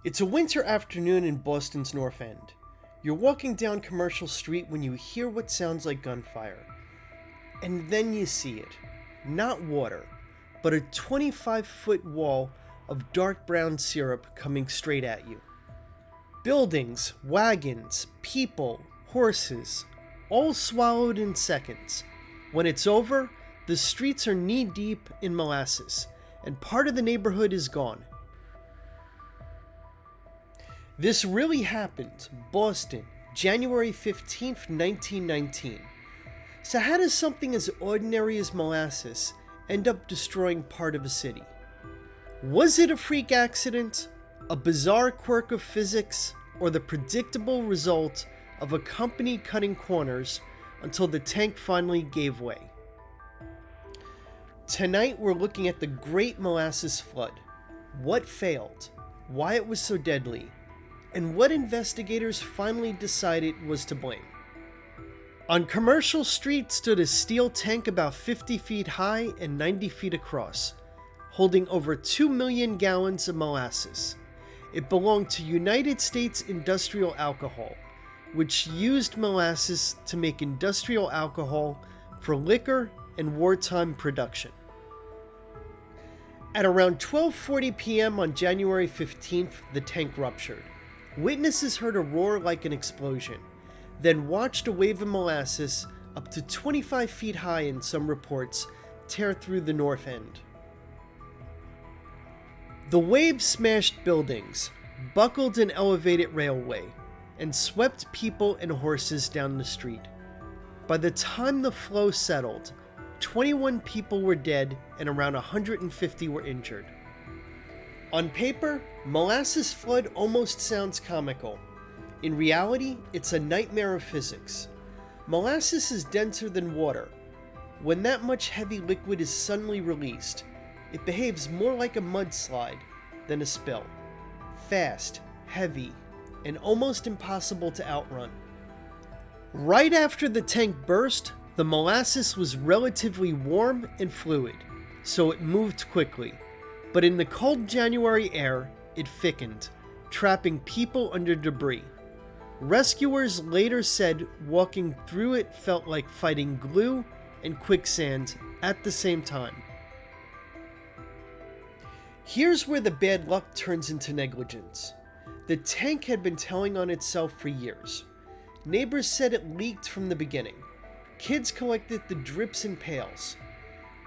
It's a winter afternoon in Boston's North End. You're walking down Commercial Street when you hear what sounds like gunfire. And then you see it. Not water, but a 25-foot wall of dark brown syrup coming straight at you. Buildings, wagons, people, horses, all swallowed in seconds. When it's over, the streets are knee-deep in molasses, and part of the neighborhood is gone. This really happened, Boston, January 15th, 1919. So how does something as ordinary as molasses end up destroying part of a city? Was it a freak accident, a bizarre quirk of physics, or the predictable result of a company cutting corners until the tank finally gave way? Tonight we're looking at the Great Molasses Flood, what failed, why it was so deadly, and what investigators finally decided was to blame. On Commercial Street stood a steel tank about 50 feet high and 90 feet across, holding over 2 million gallons of molasses. It belonged to United States Industrial Alcohol, which used molasses to make industrial alcohol for liquor and wartime production. At around 12:40 p.m. on January 15th, the tank ruptured. Witnesses heard a roar like an explosion, then watched a wave of molasses up to 25 feet high in some reports tear through the north end. The wave smashed buildings, buckled an elevated railway, and swept people and horses down the street. By the time the flow settled, 21 people were dead and around 150 were injured. On paper, molasses flood almost sounds comical. In reality, it's a nightmare of physics. Molasses is denser than water. When that much heavy liquid is suddenly released, it behaves more like a mudslide than a spill. Fast, heavy, and almost impossible to outrun. Right after the tank burst, the molasses was relatively warm and fluid, so it moved quickly. But in the cold January air, it thickened, trapping people under debris. Rescuers later said walking through it felt like fighting glue and quicksand at the same time. Here's where the bad luck turns into negligence. The tank had been telling on itself for years. Neighbors said it leaked from the beginning. Kids collected the drips in pails.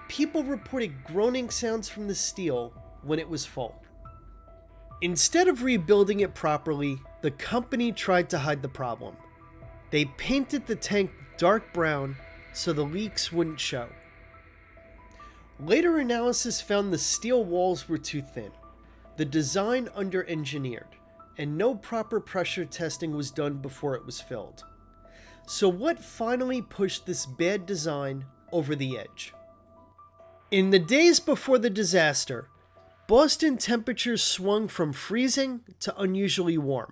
People reported groaning sounds from the steel when it was full. Instead of rebuilding it properly, the company tried to hide the problem. They painted the tank dark brown so the leaks wouldn't show. Later analysis found the steel walls were too thin, the design under-engineered, and no proper pressure testing was done before it was filled. So what finally pushed this bad design over the edge? In the days before the disaster, Boston temperatures swung from freezing to unusually warm.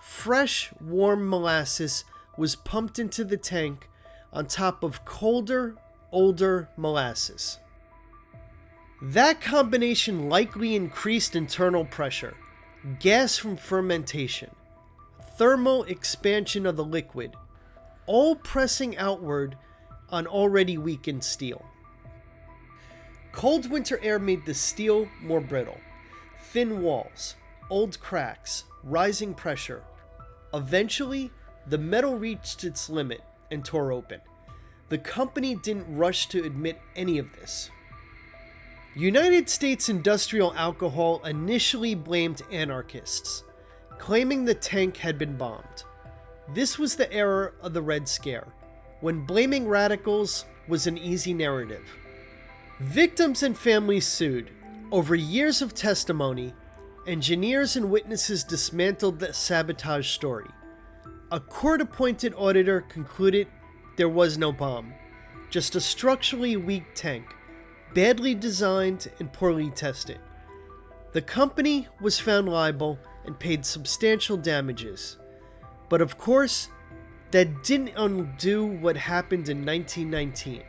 Fresh, warm molasses was pumped into the tank on top of colder, older molasses. That combination likely increased internal pressure, gas from fermentation, thermal expansion of the liquid, all pressing outward on already weakened steel. Cold winter air made the steel more brittle. Thin walls, old cracks, rising pressure. Eventually, the metal reached its limit and tore open. The company didn't rush to admit any of this. United States Industrial Alcohol initially blamed anarchists, claiming the tank had been bombed. This was the era of the Red Scare, when blaming radicals was an easy narrative. Victims and families sued. Over years of testimony, engineers and witnesses dismantled the sabotage story. A court-appointed auditor concluded there was no bomb, just a structurally weak tank, badly designed and poorly tested. The company was found liable and paid substantial damages. But of course, that didn't undo what happened in 1919.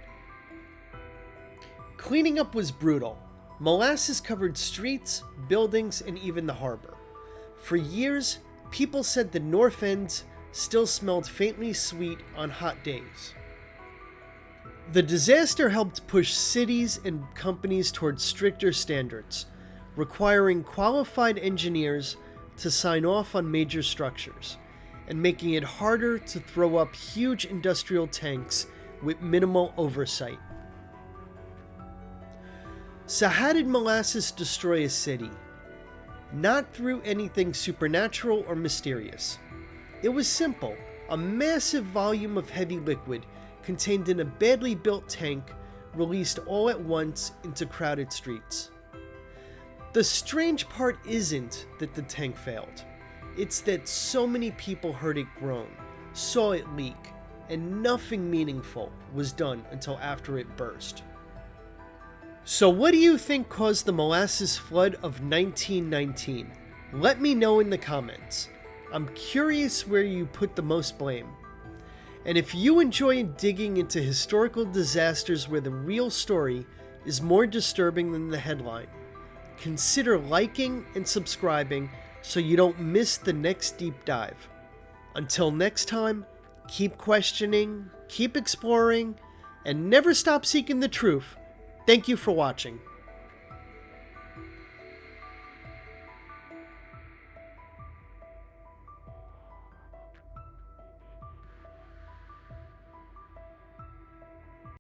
Cleaning up was brutal. Molasses covered streets, buildings, and even the harbor. For years, people said the north end still smelled faintly sweet on hot days. The disaster helped push cities and companies towards stricter standards, requiring qualified engineers to sign off on major structures, and making it harder to throw up huge industrial tanks with minimal oversight. So how did molasses destroy a city? Not through anything supernatural or mysterious. It was simple: a massive volume of heavy liquid contained in a badly built tank released all at once into crowded streets. The strange part isn't that the tank failed. It's that so many people heard it groan, saw it leak, and nothing meaningful was done until after it burst. So what do you think caused the molasses flood of 1919? Let me know in the comments. I'm curious where you put the most blame. And if you enjoy digging into historical disasters where the real story is more disturbing than the headline, consider liking and subscribing so you don't miss the next deep dive. Until next time, keep questioning, keep exploring, and never stop seeking the truth. Thank you for watching.